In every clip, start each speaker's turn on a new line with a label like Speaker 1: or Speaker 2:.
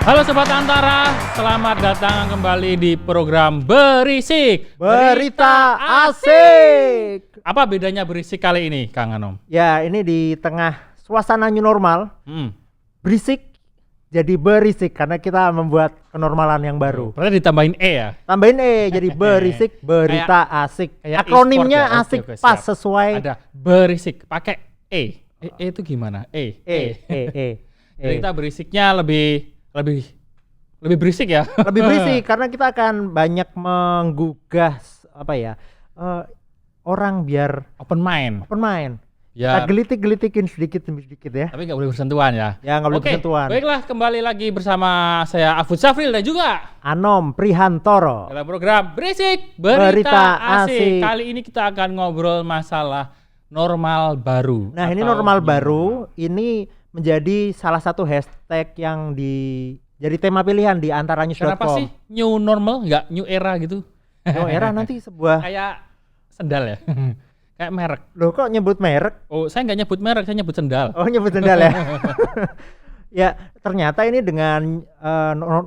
Speaker 1: Halo Sobat Antara, selamat datang kembali di program Berisik
Speaker 2: Berita Asik.
Speaker 1: Apa bedanya berisik kali ini, Kang Anom?
Speaker 2: Ya, ini di tengah suasana new normal, berisik jadi berisik karena kita membuat kenormalan yang baru.
Speaker 1: Berarti ditambahin E ya?
Speaker 2: Tambahin jadi berisik berita asik.
Speaker 1: kayak
Speaker 2: Akronimnya
Speaker 1: e-sport ya?
Speaker 2: asik,
Speaker 1: Oke,
Speaker 2: pas
Speaker 1: siap.
Speaker 2: sesuai.
Speaker 1: Ada berisik, pakai E. E itu gimana? E. Jadi kita berisiknya lebih berisik ya?
Speaker 2: Lebih berisik karena kita akan banyak menggugah orang biar
Speaker 1: Open mind. Ya.
Speaker 2: Kita gelitik-gelitikin sedikit demi sedikit ya.
Speaker 1: Tapi nggak boleh bersentuhan ya?
Speaker 2: Ya, nggak boleh
Speaker 1: Oke,
Speaker 2: bersentuhan.
Speaker 1: baiklah, kembali lagi bersama saya Afud Syafril dan juga
Speaker 2: Anom Prihantoro.
Speaker 1: dalam program Berisik
Speaker 2: Berita
Speaker 1: Berita Asik.
Speaker 2: Asik.
Speaker 1: Kali ini kita akan ngobrol masalah normal baru.
Speaker 2: Nah, ini
Speaker 1: atau
Speaker 2: normal
Speaker 1: new
Speaker 2: baru ini menjadi salah satu hashtag yang jadi tema pilihan di antara
Speaker 1: Kenapa sih
Speaker 2: news.com.
Speaker 1: new normal, nggak new era gitu?
Speaker 2: New era nanti sebuah
Speaker 1: Kayak sendal ya? Kayak merek.
Speaker 2: loh, kok nyebut merek?
Speaker 1: Oh, saya nggak nyebut merek, saya nyebut sendal.
Speaker 2: Oh, nyebut sendal ya. Ya, ternyata ini dengan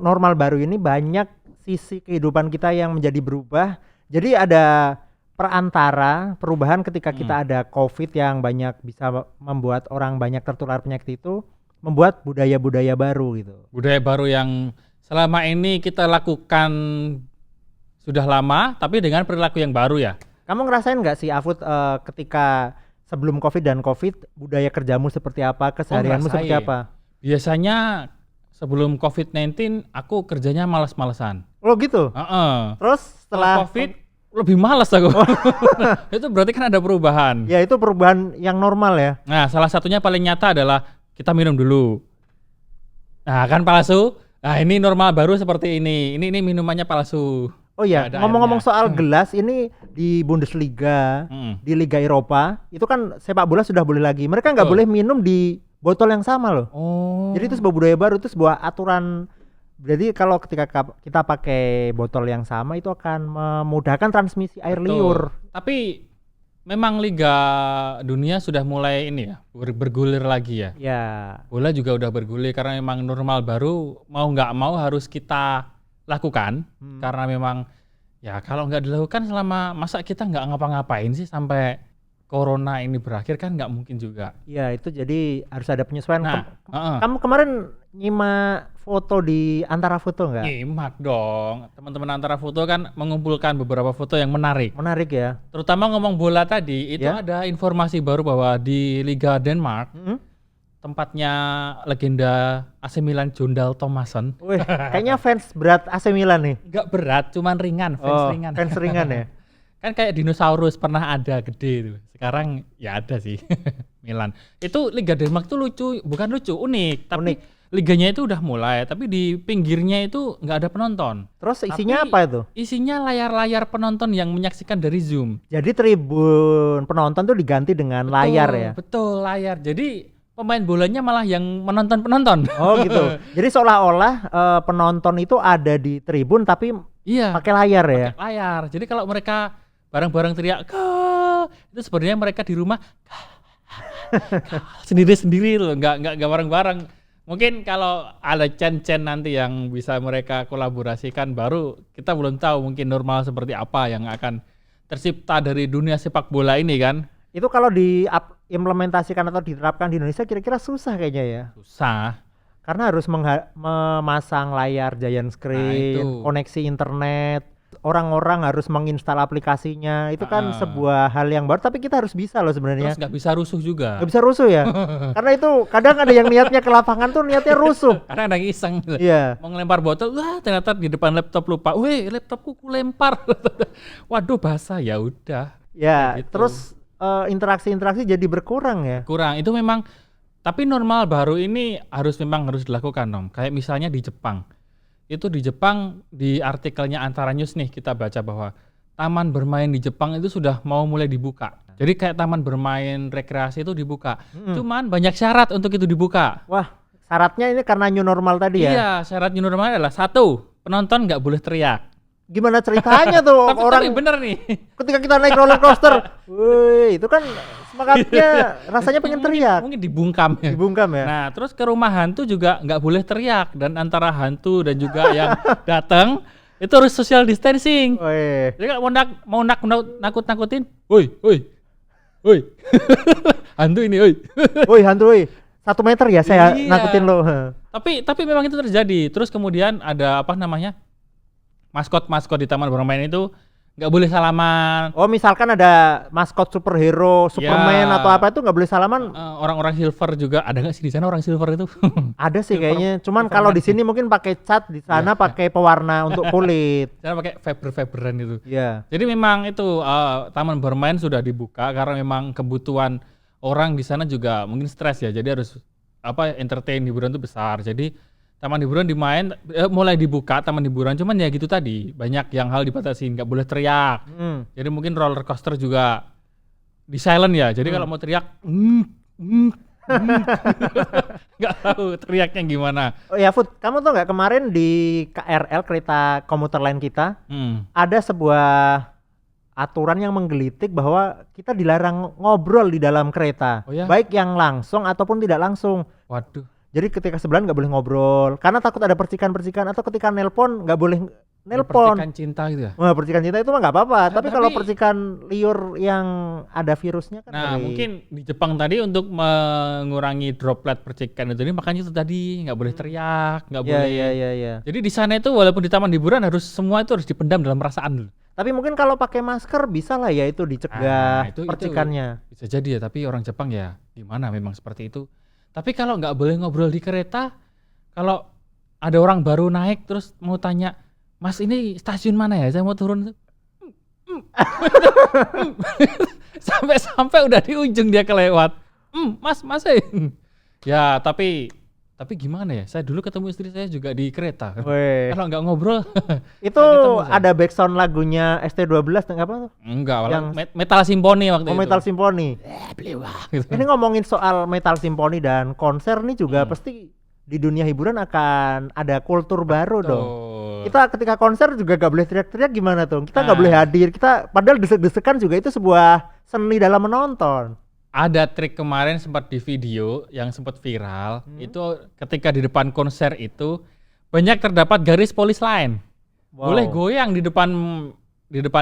Speaker 2: normal baru ini banyak sisi kehidupan kita yang menjadi berubah. Jadi ada perantara perubahan ketika kita ada COVID yang banyak bisa membuat orang banyak tertular penyakit itu, membuat budaya-budaya baru gitu.
Speaker 1: Budaya baru yang selama ini kita lakukan sudah lama, tapi dengan perilaku yang baru ya.
Speaker 2: Kamu ngerasain nggak sih, Afud, ketika sebelum COVID dan COVID, budaya kerjamu seperti apa, keseharianmu seperti
Speaker 1: ngerasain.
Speaker 2: apa?
Speaker 1: Biasanya sebelum COVID-19 aku kerjanya malas-malesan.
Speaker 2: Oh gitu? Terus
Speaker 1: Setelah
Speaker 2: setelah
Speaker 1: COVID lebih malas aku. Itu berarti kan ada perubahan.
Speaker 2: ya itu perubahan yang normal ya.
Speaker 1: Nah, salah satunya paling nyata adalah kita minum dulu. Nah, kan palsu. Nah, ini normal baru seperti ini. Ini minumannya palsu.
Speaker 2: Oh iya,
Speaker 1: Nggak ada
Speaker 2: ngomong-ngomong
Speaker 1: airnya.
Speaker 2: soal gelas, ini di Bundesliga, di Liga Eropa, itu kan sepak bola sudah boleh lagi. Mereka nggak
Speaker 1: Betul.
Speaker 2: boleh minum di botol yang sama loh.
Speaker 1: Oh.
Speaker 2: Jadi itu sebuah budaya baru, itu sebuah aturan. Jadi kalau ketika kita pakai botol yang sama itu akan memudahkan transmisi air
Speaker 1: Betul.
Speaker 2: liur.
Speaker 1: Tapi memang Liga Dunia sudah mulai ini ya, bergulir lagi ya.
Speaker 2: Ya.
Speaker 1: Bola juga udah bergulir karena memang normal baru mau nggak mau harus kita lakukan. Karena memang ya kalau nggak dilakukan selama masa kita nggak ngapa-ngapain sih sampai corona ini berakhir, kan nggak mungkin juga.
Speaker 2: Ya itu jadi harus ada penyesuaian.
Speaker 1: Nah,
Speaker 2: Kamu kemarin nyimak foto di Antara Foto nggak?
Speaker 1: nyimak dong. Teman-teman Antara Foto kan mengumpulkan beberapa foto yang menarik.
Speaker 2: Menarik ya.
Speaker 1: Terutama ngomong bola tadi, itu
Speaker 2: Ya.
Speaker 1: ada informasi baru bahwa di Liga Denmark, tempatnya legenda AC Milan Jondal Thomasson.
Speaker 2: Wih, kayaknya fans berat AC Milan nih.
Speaker 1: Nggak berat, cuman ringan, fans ringan.
Speaker 2: Fans ringan ya.
Speaker 1: Kan kayak dinosaurus pernah ada gede itu. Sekarang ya ada sih Milan. Itu Liga Denmark tuh lucu, bukan lucu, unik. Tapi
Speaker 2: Unik.
Speaker 1: liganya itu udah mulai, tapi di pinggirnya itu nggak ada penonton.
Speaker 2: Terus isinya
Speaker 1: Tapi
Speaker 2: apa itu?
Speaker 1: Isinya layar-layar penonton yang menyaksikan dari Zoom.
Speaker 2: Jadi tribun penonton tuh diganti dengan layar ya.
Speaker 1: Betul, layar. Jadi pemain bolanya malah yang menonton-penonton.
Speaker 2: Oh gitu. Jadi seolah-olah penonton itu ada di tribun tapi
Speaker 1: Iya.
Speaker 2: pakai layar ya.
Speaker 1: Pakai layar. Jadi kalau mereka bareng-bareng teriak "Gol!" itu sebenarnya mereka di rumah sendiri-sendiri loh, nggak bareng-bareng. Mungkin kalau ada Chen nanti yang bisa mereka kolaborasikan, baru kita belum tahu mungkin normal seperti apa yang akan tercipta dari dunia sepak bola ini kan.
Speaker 2: Itu kalau diimplementasikan atau diterapkan di Indonesia kira-kira susah kayaknya ya.
Speaker 1: Susah.
Speaker 2: Karena harus memasang layar giant screen,
Speaker 1: itu.
Speaker 2: koneksi internet. Orang-orang harus menginstal aplikasinya. Itu kan
Speaker 1: Ah.
Speaker 2: sebuah hal yang baru, tapi kita harus bisa loh sebenarnya.
Speaker 1: Terus nggak bisa rusuh juga.
Speaker 2: Nggak bisa rusuh ya. Karena itu kadang ada yang niatnya ke lapangan tuh niatnya rusuh.
Speaker 1: Karena ada yang iseng.
Speaker 2: Iya.
Speaker 1: Mau ngelempar botol, wah ternyata di depan laptop lupa. Weh, laptopku kulempar. Waduh, basah, ya udah.
Speaker 2: Ya,
Speaker 1: Kayak gitu.
Speaker 2: terus interaksi-interaksi jadi berkurang ya.
Speaker 1: Kurang. Itu memang, tapi normal baru ini harus dilakukan, Om. Kayak misalnya di Jepang. Itu di Jepang, di artikelnya Antara News nih kita baca bahwa taman bermain di Jepang itu sudah mau mulai dibuka. Jadi kayak taman bermain rekreasi itu dibuka. Cuman banyak syarat untuk itu dibuka.
Speaker 2: Wah, syaratnya ini karena new normal tadi ya.
Speaker 1: Iya, syarat new normal adalah 1, penonton nggak boleh teriak.
Speaker 2: gimana ceritanya tuh
Speaker 1: Tapi bener nih.
Speaker 2: ketika kita naik roller coaster, woi itu kan semangatnya rasanya pengen teriak,
Speaker 1: Mungkin dibungkam ya.
Speaker 2: dibungkam ya.
Speaker 1: Nah, terus ke rumah hantu juga nggak boleh teriak, dan antara hantu dan juga yang datang itu harus social distancing.
Speaker 2: Woi,
Speaker 1: Jadi kalau mau nakut-nakutin, woi, woi, woi, hantu ini, woi.
Speaker 2: woi hantu woi, 1 meter ya saya
Speaker 1: Iya.
Speaker 2: nakutin lo.
Speaker 1: Tapi memang itu terjadi. Terus kemudian ada apa namanya, maskot di taman bermain itu nggak boleh salaman.
Speaker 2: Oh misalkan ada maskot superhero, Superman
Speaker 1: Ya.
Speaker 2: atau apa itu nggak boleh salaman.
Speaker 1: Orang-orang silver juga ada nggak sih di sana orang silver itu?
Speaker 2: Ada sih kayaknya, cuman
Speaker 1: Superman.
Speaker 2: kalau di sini mungkin pakai cat, di sana pakai pewarna untuk kulit.
Speaker 1: Saya pakai fiberan itu.
Speaker 2: Iya.
Speaker 1: Jadi memang itu taman bermain sudah dibuka karena memang kebutuhan orang di sana juga mungkin stres ya. Jadi harus entertain, hiburan itu besar. Jadi taman hiburan mulai dibuka taman hiburan, cuman ya gitu tadi, banyak yang hal dibatasi, nggak boleh teriak. Jadi mungkin roller coaster juga di silent ya. Jadi kalau mau teriak nggak tahu teriaknya gimana.
Speaker 2: Oh ya Food, kamu tau nggak kemarin di KRL kereta komuter lain kita ada sebuah aturan yang menggelitik bahwa kita dilarang ngobrol di dalam kereta,
Speaker 1: Oh ya?
Speaker 2: baik yang langsung ataupun tidak langsung.
Speaker 1: Waduh.
Speaker 2: Jadi ketika sebelah nggak boleh ngobrol karena takut ada percikan-percikan, atau ketika nelpon nggak boleh nelpon.
Speaker 1: Percikan cinta gitu ya.
Speaker 2: Wah, percikan cinta itu mah nggak apa-apa, tapi kalau
Speaker 1: tapi-
Speaker 2: percikan liur yang ada virusnya kan
Speaker 1: Nah,
Speaker 2: ngeri.
Speaker 1: mungkin di Jepang tadi untuk mengurangi droplet percikan itu, makanya itu tadi nggak boleh teriak, nggak
Speaker 2: ya,
Speaker 1: boleh.
Speaker 2: ya.
Speaker 1: Jadi di sana itu walaupun di taman hiburan semua itu harus dipendam dalam perasaan dulu.
Speaker 2: Tapi mungkin kalau pakai masker bisa lah ya itu dicegah
Speaker 1: itu
Speaker 2: percikannya.
Speaker 1: bisa jadi ya, tapi orang Jepang ya gimana, memang seperti itu. Tapi kalau nggak boleh ngobrol di kereta, kalau ada orang baru naik terus mau tanya, Mas ini stasiun mana ya? Saya mau turun. Sampai udah di ujung dia kelewat. Mas. Ya tapi gimana ya? Saya dulu ketemu istri saya juga di kereta.
Speaker 2: Weh.
Speaker 1: Kalau nggak ngobrol,
Speaker 2: Itu
Speaker 1: ketemu saya.
Speaker 2: ada backsound lagunya ST12 apa tuh?
Speaker 1: enggak.
Speaker 2: Yang-
Speaker 1: Metal Symphony waktu
Speaker 2: Oh,
Speaker 1: itu.
Speaker 2: Metal Symphony.
Speaker 1: Gitu.
Speaker 2: Ini ngomongin soal Metal Symphony dan konser nih juga pasti di dunia hiburan akan ada kultur baru dong.
Speaker 1: Tuh.
Speaker 2: Kita ketika konser juga gak boleh teriak-teriak gimana tuh? Kita gak
Speaker 1: Nah.
Speaker 2: boleh hadir. Kita padahal desek-desekan juga itu sebuah seni dalam menonton.
Speaker 1: Ada trik kemarin sempat di video yang sempat viral, itu ketika di depan konser itu banyak terdapat garis polis line.
Speaker 2: Wow.
Speaker 1: Boleh goyang di depan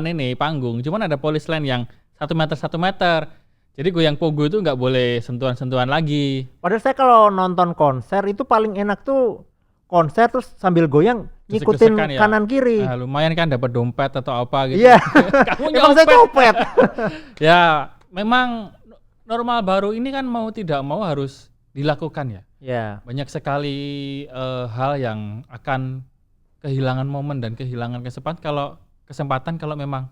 Speaker 1: ini panggung, cuman ada polis line yang 1 meter. Jadi goyang pogo itu nggak boleh sentuhan-sentuhan lagi.
Speaker 2: Padahal saya kalau nonton konser itu paling enak tuh konser terus sambil goyang ngikutin
Speaker 1: Desek-desekan ya.
Speaker 2: kanan kiri.
Speaker 1: Nah, lumayan kan dapat dompet atau apa gitu.
Speaker 2: Iya.
Speaker 1: Kamu
Speaker 2: Emang saya copet.
Speaker 1: Ya, memang normal baru ini kan mau tidak mau harus dilakukan ya.
Speaker 2: Ya.
Speaker 1: Banyak sekali hal yang akan kehilangan momen dan kehilangan kesempatan kalau memang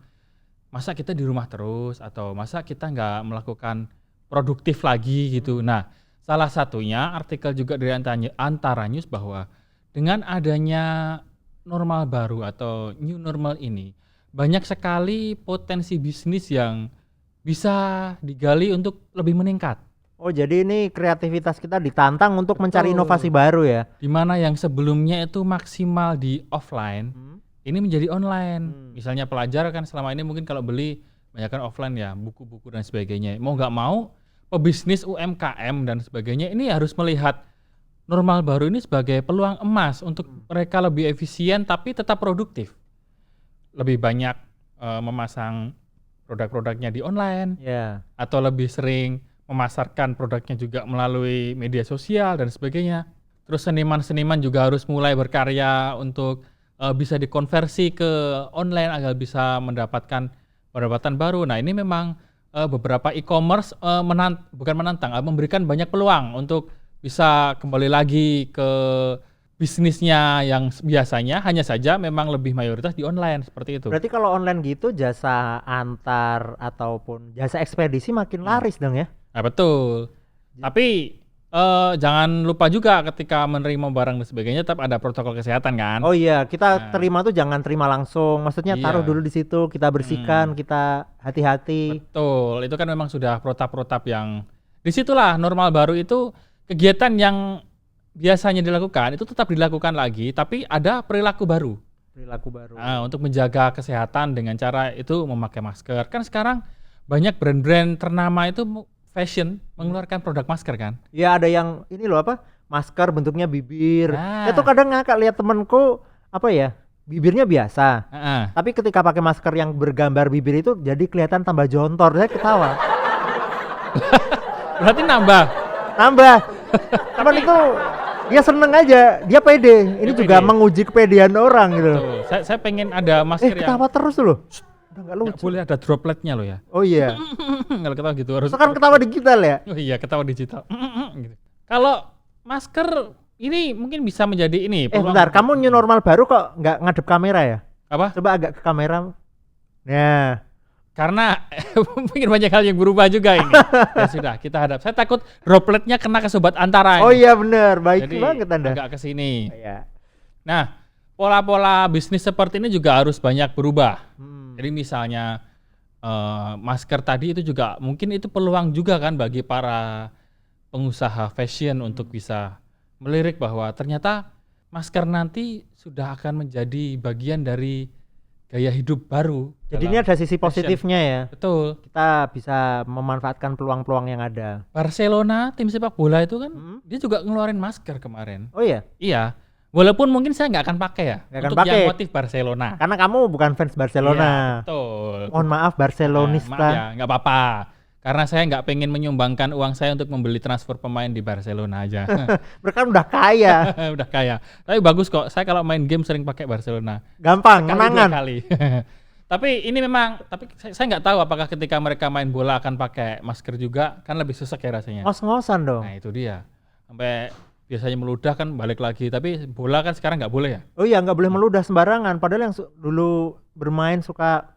Speaker 1: masa kita di rumah terus, atau masa kita nggak melakukan produktif lagi gitu. Nah, salah satunya artikel juga dari Antara News bahwa dengan adanya normal baru atau new normal ini, banyak sekali potensi bisnis yang bisa digali untuk lebih meningkat.
Speaker 2: Oh, jadi ini kreativitas kita ditantang untuk mencari
Speaker 1: Betul.
Speaker 2: inovasi baru ya.
Speaker 1: Di mana yang sebelumnya itu maksimal di offline, ini menjadi online. Misalnya pelajar kan selama ini mungkin kalau beli banyakkan offline ya, buku-buku dan sebagainya. Mau nggak mau, pebisnis UMKM dan sebagainya ini harus melihat normal baru ini sebagai peluang emas untuk mereka lebih efisien tapi tetap produktif. Lebih banyak memasang produk-produknya di online,
Speaker 2: Ya.
Speaker 1: atau lebih sering memasarkan produknya juga melalui media sosial dan sebagainya. Terus seniman-seniman juga harus mulai berkarya untuk bisa dikonversi ke online agar bisa mendapatkan pendapatan baru. Nah, ini memang beberapa e-commerce memberikan banyak peluang untuk bisa kembali lagi ke bisnisnya yang biasanya, hanya saja memang lebih mayoritas di online seperti itu.
Speaker 2: Berarti kalau online gitu jasa antar ataupun jasa ekspedisi makin laris dong ya?
Speaker 1: Nah, betul. Tapi jangan lupa juga ketika menerima barang dan sebagainya tetap ada protokol kesehatan kan.
Speaker 2: Oh iya,
Speaker 1: Nah.
Speaker 2: kita terima tuh jangan terima langsung. Maksudnya
Speaker 1: Iya.
Speaker 2: taruh dulu di situ, kita bersihkan, kita hati-hati.
Speaker 1: Betul. Itu kan memang sudah protap-protap yang disitulah normal baru itu, kegiatan yang biasanya dilakukan itu tetap dilakukan lagi, tapi ada perilaku baru.
Speaker 2: perilaku baru.
Speaker 1: Untuk menjaga kesehatan dengan cara itu memakai masker. Kan sekarang banyak brand-brand ternama itu fashion mengeluarkan produk masker kan.
Speaker 2: Ya ada yang ini loh apa? Masker bentuknya bibir.
Speaker 1: Nah.
Speaker 2: Saya tuh kadang ngakak lihat temanku apa ya? Bibirnya biasa. Tapi ketika pakai masker yang bergambar bibir itu jadi kelihatan tambah jontor. Saya ketawa.
Speaker 1: Berarti nambah.
Speaker 2: Teman itu dia seneng aja, dia pede. Ini juga menguji kepedean orang gitu.
Speaker 1: Tuh, saya pengen ada masker yang
Speaker 2: ketawa terus loh. Udah nggak lucu.
Speaker 1: Boleh ada dropletnya loh ya.
Speaker 2: Oh iya.
Speaker 1: Kalau ketawa gitu harus.
Speaker 2: Sekarang ketawa digital ya.
Speaker 1: Oh iya, ketawa digital. Gitu. Kalau masker ini mungkin bisa menjadi ini.
Speaker 2: Bentar, kamu new normal baru kok nggak ngadep kamera ya?
Speaker 1: Apa?
Speaker 2: Coba agak ke kamera. Nah,
Speaker 1: karena mungkin banyak hal yang berubah juga ini. Ya sudah, kita hadap. Saya takut dropletnya kena ke sobat antara.
Speaker 2: Oh iya benar, baik
Speaker 1: jadi,
Speaker 2: banget Anda.
Speaker 1: Agak ke sini.
Speaker 2: Iya.
Speaker 1: Nah, pola-pola bisnis seperti ini juga harus banyak berubah. Jadi misalnya masker tadi itu juga mungkin itu peluang juga kan bagi para pengusaha fashion untuk bisa melirik bahwa ternyata masker nanti sudah akan menjadi bagian dari gaya hidup baru.
Speaker 2: Jadi ini ada sisi positifnya ya.
Speaker 1: Betul.
Speaker 2: Kita bisa memanfaatkan peluang-peluang yang ada.
Speaker 1: Barcelona, tim sepak bola itu kan dia juga ngeluarin masker kemarin.
Speaker 2: Oh iya?
Speaker 1: Iya. Walaupun mungkin saya nggak akan pakai ya.
Speaker 2: Gak
Speaker 1: untuk yang motif Barcelona.
Speaker 2: Karena kamu bukan fans Barcelona.
Speaker 1: Iya, betul.
Speaker 2: Mohon maaf Barcelonista.
Speaker 1: Maaf ya, nggak apa-apa. Karena saya nggak pengen menyumbangkan uang saya untuk membeli transfer pemain di Barcelona aja.
Speaker 2: Mereka udah kaya.
Speaker 1: Udah kaya. Tapi bagus kok. Saya kalau main game sering pakai Barcelona.
Speaker 2: Gampang, kenangan.
Speaker 1: Kali. Tapi ini memang, tapi saya nggak tahu apakah ketika mereka main bola akan pakai masker juga, kan lebih susah ya rasanya.
Speaker 2: Ngos-ngosan dong.
Speaker 1: Nah itu dia. Sampai biasanya meludah kan balik lagi. Tapi bola kan sekarang nggak boleh ya?
Speaker 2: Oh iya, nggak boleh meludah sembarangan. Padahal yang dulu bermain suka.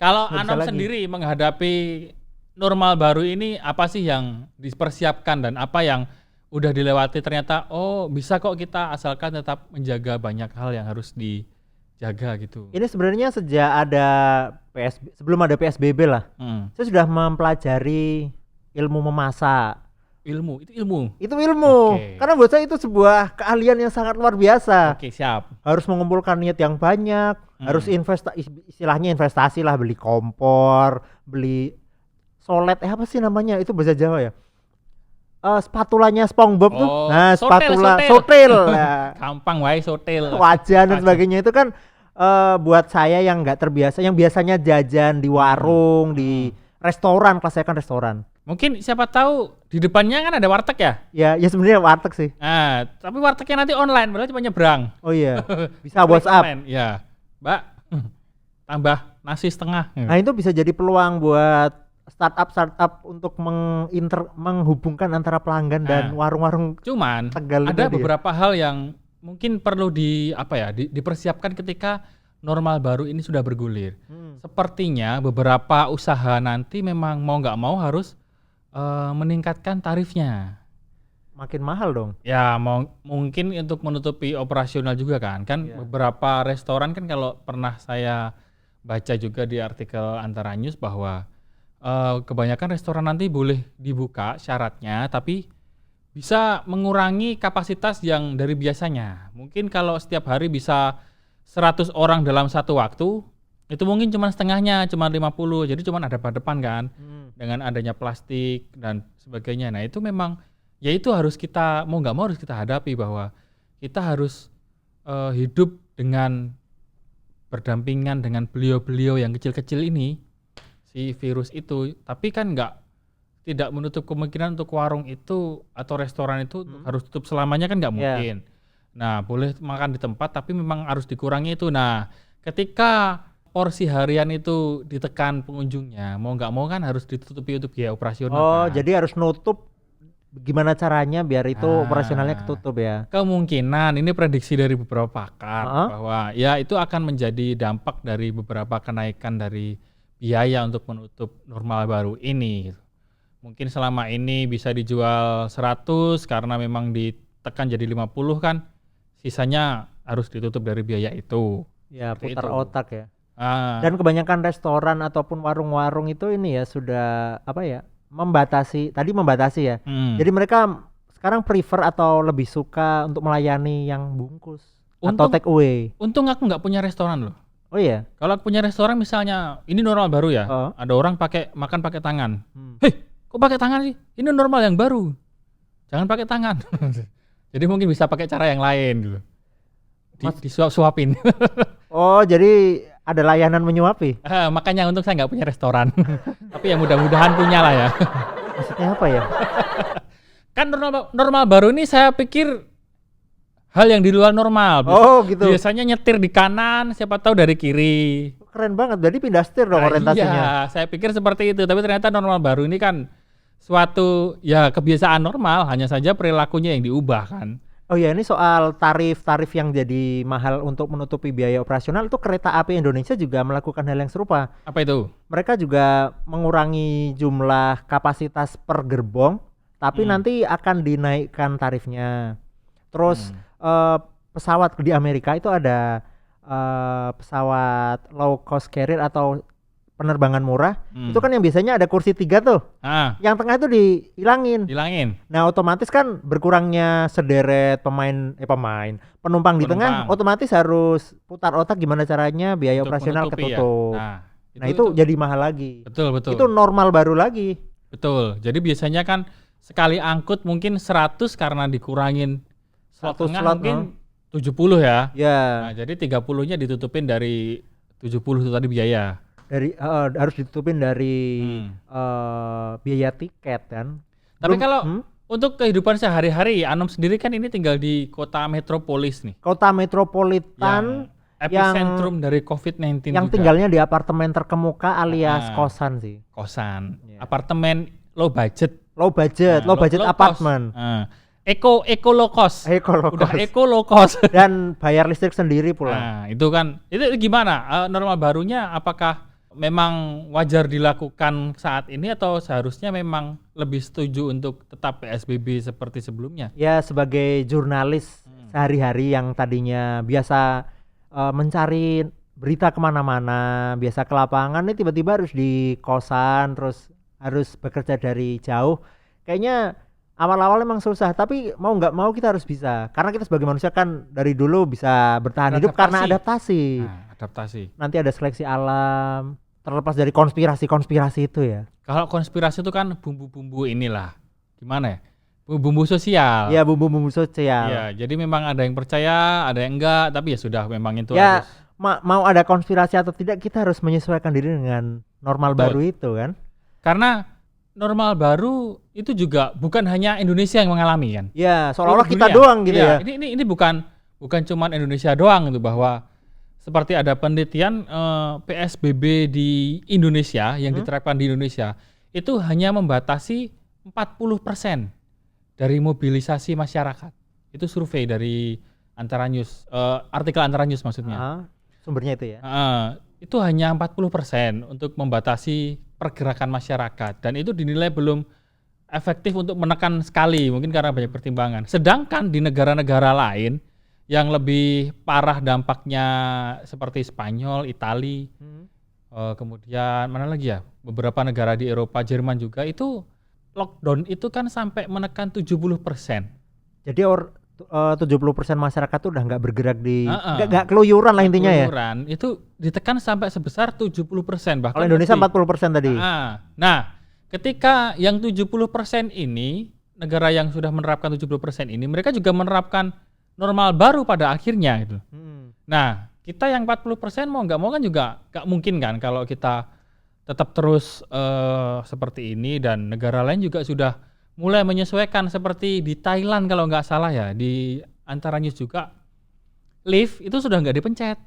Speaker 1: Kalau Anom sendiri menghadapi normal baru ini, apa sih yang dipersiapkan dan apa yang udah dilewati ternyata bisa kok kita asalkan tetap menjaga banyak hal yang harus dijaga gitu.
Speaker 2: Ini sebenarnya sejak ada sebelum ada PSBB lah. Saya sudah mempelajari ilmu memasak.
Speaker 1: Itu
Speaker 2: ilmu. Okay. Karena buat saya itu sebuah keahlian yang sangat luar biasa.
Speaker 1: Oke, siap.
Speaker 2: Harus mengumpulkan niat yang banyak, harus istilahnya investasi lah, beli kompor, beli solet, apa sih namanya? Itu bahasa Jawa ya. Spatulanya SpongeBob tuh. Nah, spatula sotel. Nah.
Speaker 1: Gampang wae sotel.
Speaker 2: Wajan dan sebagainya itu kan buat saya yang enggak terbiasa, yang biasanya jajan di warung, di restoran, kelas saya kan restoran.
Speaker 1: Mungkin siapa tahu di depannya kan ada warteg ya?
Speaker 2: Ya sebenarnya warteg sih.
Speaker 1: Nah, tapi wartegnya nanti online, padahal cuma nyebrang.
Speaker 2: Oh iya. Bisa WhatsApp.
Speaker 1: Ya. Mbak, tambah nasi setengah.
Speaker 2: Nah, itu bisa jadi peluang buat startup untuk menghubungkan antara pelanggan dan warung-warung.
Speaker 1: Cuman
Speaker 2: Tegal
Speaker 1: ada beberapa hal yang mungkin perlu dipersiapkan ketika normal baru ini sudah bergulir. Sepertinya beberapa usaha nanti memang mau nggak mau harus meningkatkan tarifnya.
Speaker 2: Makin mahal dong.
Speaker 1: Ya mungkin untuk menutupi operasional juga kan. Beberapa restoran kan kalau pernah saya baca juga di artikel Antara News bahwa kebanyakan restoran nanti boleh dibuka syaratnya, tapi bisa mengurangi kapasitas yang dari biasanya. Mungkin kalau setiap hari bisa 100 orang dalam satu waktu, itu mungkin cuma setengahnya, cuma 50, jadi cuma ada depan kan, dengan adanya plastik dan sebagainya. Nah itu memang, ya itu harus kita, mau nggak mau harus kita hadapi bahwa kita harus hidup dengan berdampingan dengan beliau-beliau yang kecil-kecil ini, si virus itu, tapi kan tidak menutup kemungkinan untuk warung itu atau restoran itu harus tutup selamanya kan nggak mungkin. Nah boleh makan di tempat tapi memang harus dikurangi itu. Nah ketika porsi harian itu ditekan pengunjungnya, mau nggak mau kan harus ditutupi untuk biaya operasional.
Speaker 2: Oh kan? Jadi harus nutup, gimana caranya biar itu operasionalnya ketutup ya?
Speaker 1: Kemungkinan, ini prediksi dari beberapa pakar bahwa ya itu akan menjadi dampak dari beberapa kenaikan dari biaya untuk menutup normal baru ini. Mungkin selama ini bisa dijual 100 karena memang ditekan jadi 50 kan, sisanya harus ditutup dari biaya itu.
Speaker 2: Ya putar otak ya. Dan kebanyakan restoran ataupun warung-warung itu ini ya sudah membatasi ya. Jadi mereka sekarang prefer atau lebih suka untuk melayani yang bungkus. atau take away.
Speaker 1: Untung aku nggak punya restoran loh.
Speaker 2: Oh iya.
Speaker 1: Kalau aku punya restoran misalnya, ini normal baru ya.
Speaker 2: Oh.
Speaker 1: Ada orang makan pakai tangan. Hei, kok pakai tangan sih? Ini normal yang baru. Jangan pakai tangan. Jadi mungkin bisa pakai cara yang lain gitu. Disuap-suapin.
Speaker 2: Oh, jadi ada layanan menyuapi.
Speaker 1: Makanya untung saya nggak punya restoran. Tapi ya mudah-mudahan punya lah ya.
Speaker 2: Maksudnya apa ya?
Speaker 1: Kan normal baru ini saya pikir hal yang di luar normal.
Speaker 2: Oh gitu.
Speaker 1: Biasanya nyetir di kanan, siapa tahu dari kiri.
Speaker 2: Keren banget, berarti pindah setir dong orientasinya.
Speaker 1: Iya, saya pikir seperti itu. Tapi ternyata normal baru ini kan suatu ya kebiasaan normal, hanya saja perilakunya yang diubah kan.
Speaker 2: Oh ya, ini soal tarif yang jadi mahal untuk menutupi biaya operasional, itu kereta api Indonesia juga melakukan hal yang serupa.
Speaker 1: Apa itu?
Speaker 2: Mereka juga mengurangi jumlah kapasitas per gerbong, tapi nanti akan dinaikkan tarifnya. Terus pesawat di Amerika itu ada pesawat low cost carrier atau penerbangan murah, itu kan yang biasanya ada kursi 3 tuh, yang tengah itu dihilangin. Nah otomatis kan berkurangnya sederet penumpang di tengah, otomatis harus putar otak gimana caranya biaya untuk operasional ketutup. Ya. Nah itu jadi mahal lagi.
Speaker 1: Betul.
Speaker 2: Itu normal baru lagi.
Speaker 1: Betul. Jadi biasanya kan sekali angkut mungkin 100 karena dikurangin slot mungkin 70 ya.
Speaker 2: Ya.
Speaker 1: Nah, jadi 30-nya ditutupin dari 70 itu tadi biaya.
Speaker 2: Harus ditutupin dari biaya tiket kan.
Speaker 1: Tapi kalau untuk kehidupan sehari-hari, Anom sendiri kan ini tinggal di kota metropolis nih.
Speaker 2: Kota metropolitan
Speaker 1: epicentrum dari COVID-19
Speaker 2: yang
Speaker 1: juga.
Speaker 2: Tinggalnya di apartemen terkemuka alias kosan sih.
Speaker 1: Kosan. Yeah. Apartemen low budget apartemen. Eco low cost. Udah eco low cost.
Speaker 2: Dan bayar listrik sendiri pula.
Speaker 1: Nah, itu gimana? Normal barunya apakah memang wajar dilakukan saat ini atau seharusnya memang lebih setuju untuk tetap PSBB seperti sebelumnya?
Speaker 2: Ya sebagai jurnalis sehari-hari yang tadinya biasa mencari berita kemana-mana, biasa ke lapangan, nih tiba-tiba harus di kosan, terus harus bekerja dari jauh. Kayaknya awal-awal memang susah, tapi mau nggak mau kita harus bisa. Karena kita sebagai manusia kan dari dulu bisa bertahan hidup karena adaptasi.
Speaker 1: Adaptasi.
Speaker 2: Nanti ada seleksi alam, terlepas dari konspirasi itu ya.
Speaker 1: Kalau konspirasi itu kan bumbu-bumbu inilah, gimana ya? Bumbu sosial.
Speaker 2: Iya, bumbu-bumbu sosial.
Speaker 1: Iya, jadi memang ada yang percaya, ada yang enggak, tapi ya sudah memang itu
Speaker 2: ya,
Speaker 1: harus.
Speaker 2: Mau ada konspirasi atau tidak, kita harus menyesuaikan diri dengan normal baru itu kan.
Speaker 1: Karena normal baru itu juga bukan hanya Indonesia yang mengalami kan.
Speaker 2: Ya, seolah-olah kita doang gitu ya.
Speaker 1: Ini bukan cuma Indonesia doang gitu, bahwa seperti ada penelitian PSBB di Indonesia yang diterapkan di Indonesia itu hanya membatasi 40% dari mobilisasi masyarakat. Itu survei dari Antara News, artikel Antara News maksudnya.
Speaker 2: Sumbernya itu ya.
Speaker 1: Itu hanya 40% untuk membatasi pergerakan masyarakat, dan itu dinilai belum efektif untuk menekan sekali, mungkin karena banyak pertimbangan. Sedangkan di negara-negara lain yang lebih parah dampaknya seperti Spanyol, Itali, kemudian mana lagi ya, beberapa negara di Eropa, Jerman juga, itu lockdown itu kan sampai menekan 70%.
Speaker 2: Jadi 70% masyarakat tuh udah nggak bergerak nggak keluyuran lah intinya ya.
Speaker 1: Itu ditekan sampai sebesar 70%, bahkan
Speaker 2: kalau Indonesia 40% tadi.
Speaker 1: Nah, ketika yang 70% ini, negara yang sudah menerapkan 70% ini, mereka juga menerapkan normal baru pada akhirnya gitu. Nah, kita yang 40% mau nggak mau kan juga nggak mungkin kan kalau kita tetap terus seperti ini, dan negara lain juga sudah mulai menyesuaikan, seperti di Thailand kalau nggak salah ya, di Antara News juga, lift itu sudah nggak dipencet.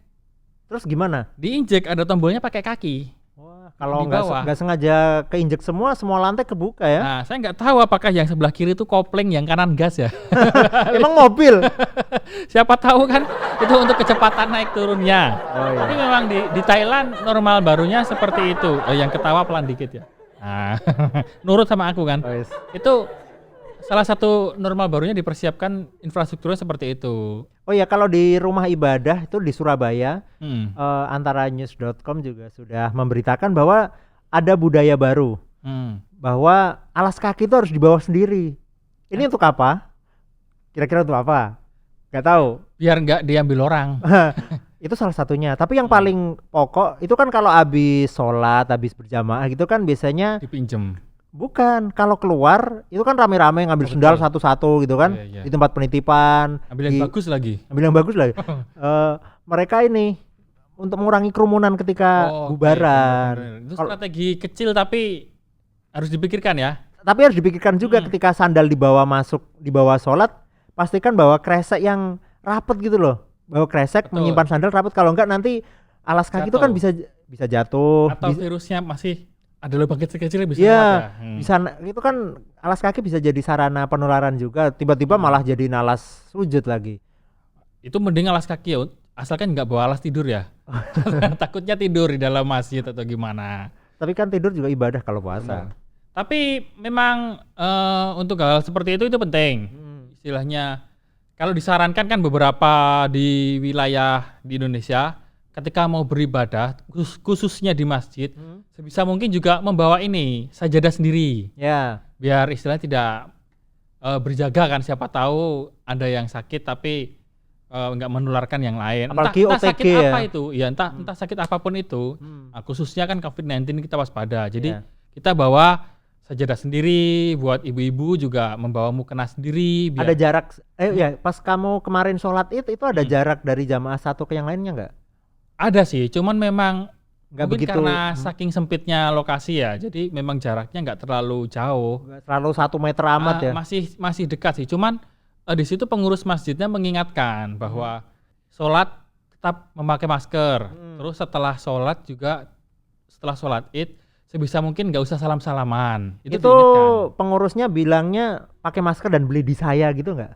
Speaker 2: Terus gimana?
Speaker 1: Diinjek, ada tombolnya pakai kaki.
Speaker 2: Wah, kalau nggak sengaja keinjek semua lantai kebuka ya.
Speaker 1: Nah, saya nggak tahu apakah yang sebelah kiri itu kopling, yang kanan gas ya.
Speaker 2: Emang mobil?
Speaker 1: Siapa tahu kan itu untuk kecepatan naik turunnya. Tapi memang di Thailand normal barunya seperti itu. Yang ketawa pelan dikit ya. Nah, nurut sama aku kan. Itu salah satu normal barunya, dipersiapkan infrastrukturnya seperti itu.
Speaker 2: Oh ya, kalau di rumah ibadah itu di Surabaya, antaranews.com juga sudah memberitakan bahwa ada budaya baru, bahwa alas kaki itu harus dibawa sendiri. Ini untuk apa? Kira-kira untuk apa? Nggak tahu.
Speaker 1: Biar nggak diambil orang.
Speaker 2: Itu salah satunya. Tapi yang paling pokok itu kan kalau habis sholat, habis berjamaah gitu kan biasanya
Speaker 1: Dipinjem.
Speaker 2: bukan. Kalau keluar itu kan rame-rame ngambil sendal satu-satu gitu kan.
Speaker 1: Iya.
Speaker 2: Di tempat penitipan.
Speaker 1: Ambil yang bagus lagi.
Speaker 2: Ambil yang bagus lah. Mereka ini untuk mengurangi kerumunan ketika bubaran.
Speaker 1: Bener. Itu strategi kecil tapi harus dipikirkan ya.
Speaker 2: Tapi harus dipikirkan juga ketika sandal dibawa masuk, dibawa sholat, pastikan bawa kresek yang rapet gitu loh. Bawa kresek, menyimpan sandal rapet, kalau enggak nanti alas kaki itu kan bisa jatuh.
Speaker 1: Atau virusnya masih ada lubang kecil-kecil bisa
Speaker 2: bisa itu kan alas kaki bisa jadi sarana penularan juga. Tiba-tiba malah jadi nalas sujud lagi.
Speaker 1: Itu mending alas kaki ya, asalkan nggak bawa alas tidur ya. Takutnya tidur di dalam masjid atau gimana.
Speaker 2: Tapi kan tidur juga ibadah kalau puasa.
Speaker 1: Tapi memang untuk hal seperti itu penting. Istilahnya kalau disarankan kan beberapa di wilayah di Indonesia ketika mau beribadah khususnya di masjid sebisa mungkin juga membawa ini sajadah sendiri.
Speaker 2: Ya.
Speaker 1: Biar istilahnya tidak berjaga kan, siapa tahu ada yang sakit tapi nggak menularkan yang lain.
Speaker 2: Apalagi
Speaker 1: entah
Speaker 2: OTG
Speaker 1: sakit
Speaker 2: ya.
Speaker 1: apa itu, ya entah sakit apapun itu. Khususnya kan COVID-19 kita waspada. Jadi kita bawa sajadah sendiri, buat ibu-ibu juga membawa mukena sendiri. Biar
Speaker 2: ada jarak, ya pas kamu kemarin sholat itu ada jarak dari jamaah satu ke yang lainnya nggak?
Speaker 1: Ada sih, cuman memang
Speaker 2: Nggak
Speaker 1: mungkin
Speaker 2: begitu,
Speaker 1: karena saking sempitnya lokasi ya, jadi memang jaraknya nggak terlalu jauh.
Speaker 2: Nggak terlalu 1 meter amat ya?
Speaker 1: Masih dekat sih, cuman di situ pengurus masjidnya mengingatkan bahwa sholat tetap memakai masker. Terus setelah sholat juga, setelah sholat id sebisa mungkin nggak usah salam-salaman. Itu diingatkan.
Speaker 2: Pengurusnya bilangnya pakai masker dan beli di saya gitu nggak?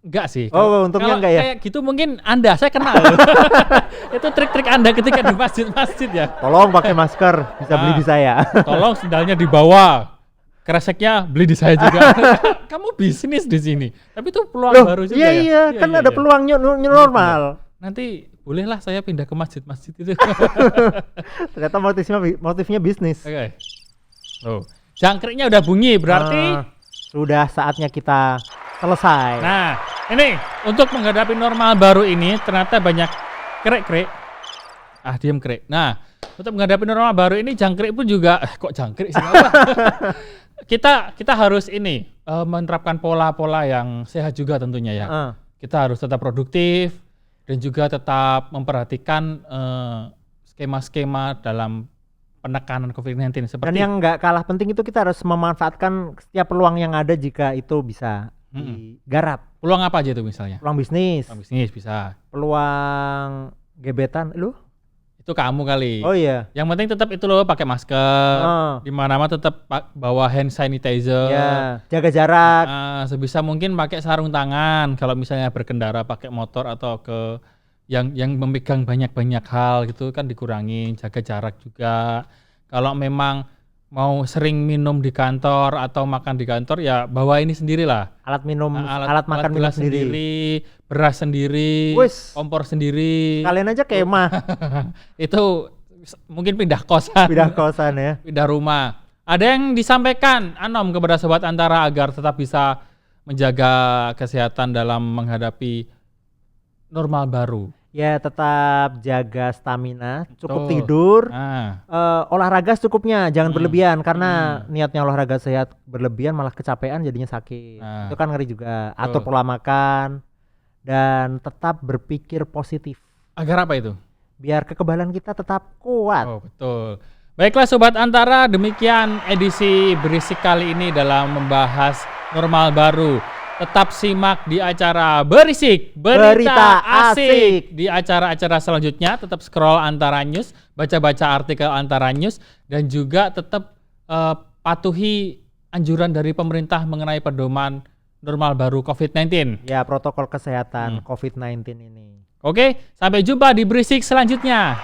Speaker 1: Enggak sih.
Speaker 2: Untungnya enggak ya?
Speaker 1: Kayak gitu mungkin Anda, saya kenal. Itu trik-trik Anda ketika di masjid-masjid ya.
Speaker 2: Tolong pakai masker, bisa beli di saya.
Speaker 1: Tolong sendalnya dibawa. Kreseknya beli di saya juga. Kamu bisnis di sini. Tapi itu peluang baru juga ya.
Speaker 2: Iya, kan ada peluang new normal.
Speaker 1: Nanti bolehlah saya pindah ke masjid-masjid itu.
Speaker 2: Ternyata motifnya bisnis.
Speaker 1: Oke. Oh, jangkriknya udah bunyi berarti
Speaker 2: sudah saatnya kita selesai.
Speaker 1: Nah, ini untuk menghadapi normal baru ini ternyata banyak krek. Diam krek. Nah, untuk menghadapi normal baru ini jangkrik pun juga kok jangkrik sih apa? Kita harus ini menerapkan pola-pola yang sehat juga tentunya ya. Kita harus tetap produktif dan juga tetap memperhatikan skema-skema dalam penekanan COVID-19 seperti.
Speaker 2: Dan yang nggak kalah penting itu kita harus memanfaatkan setiap peluang yang ada jika itu bisa digarap.
Speaker 1: Peluang apa aja itu misalnya?
Speaker 2: Peluang bisnis.
Speaker 1: Peluang bisnis bisa.
Speaker 2: Peluang gebetan, lu?
Speaker 1: Itu kamu kali.
Speaker 2: Oh iya.
Speaker 1: Yang penting tetap itu loh, pakai masker. Di mana-mana tetap bawa hand sanitizer.
Speaker 2: Ya, jaga jarak.
Speaker 1: Sebisa mungkin pakai sarung tangan kalau misalnya berkendara pakai motor atau ke yang memegang banyak-banyak hal gitu kan dikurangin, jaga jarak juga. Kalau memang mau sering minum di kantor atau makan di kantor ya bawa ini sendirilah.
Speaker 2: Alat minum, alat makan minum sendiri,
Speaker 1: beras sendiri, kompor sendiri.
Speaker 2: Kalian aja kemah.
Speaker 1: Itu mungkin pindah kosan.
Speaker 2: Pindah kosan ya.
Speaker 1: Pindah rumah. Ada yang disampaikan Anom kepada Sobat Antara agar tetap bisa menjaga kesehatan dalam menghadapi normal baru.
Speaker 2: Ya tetap jaga stamina, cukup tidur, olahraga secukupnya, jangan berlebihan karena niatnya olahraga sehat berlebihan malah kecapean jadinya sakit. Itu kan ngeri juga. Atur pola makan dan tetap berpikir positif.
Speaker 1: Agar apa itu?
Speaker 2: Biar kekebalan kita tetap kuat.
Speaker 1: Oh betul. Baiklah Sobat Antara, demikian edisi berisik kali ini dalam membahas normal baru. Tetap simak di acara Berisik, Berita Asik. Di acara-acara selanjutnya tetap scroll Antara News, baca-baca artikel Antara News, dan juga tetap patuhi anjuran dari pemerintah mengenai pedoman normal baru COVID-19.
Speaker 2: Ya, protokol kesehatan COVID-19 ini.
Speaker 1: Oke, sampai jumpa di Berisik selanjutnya.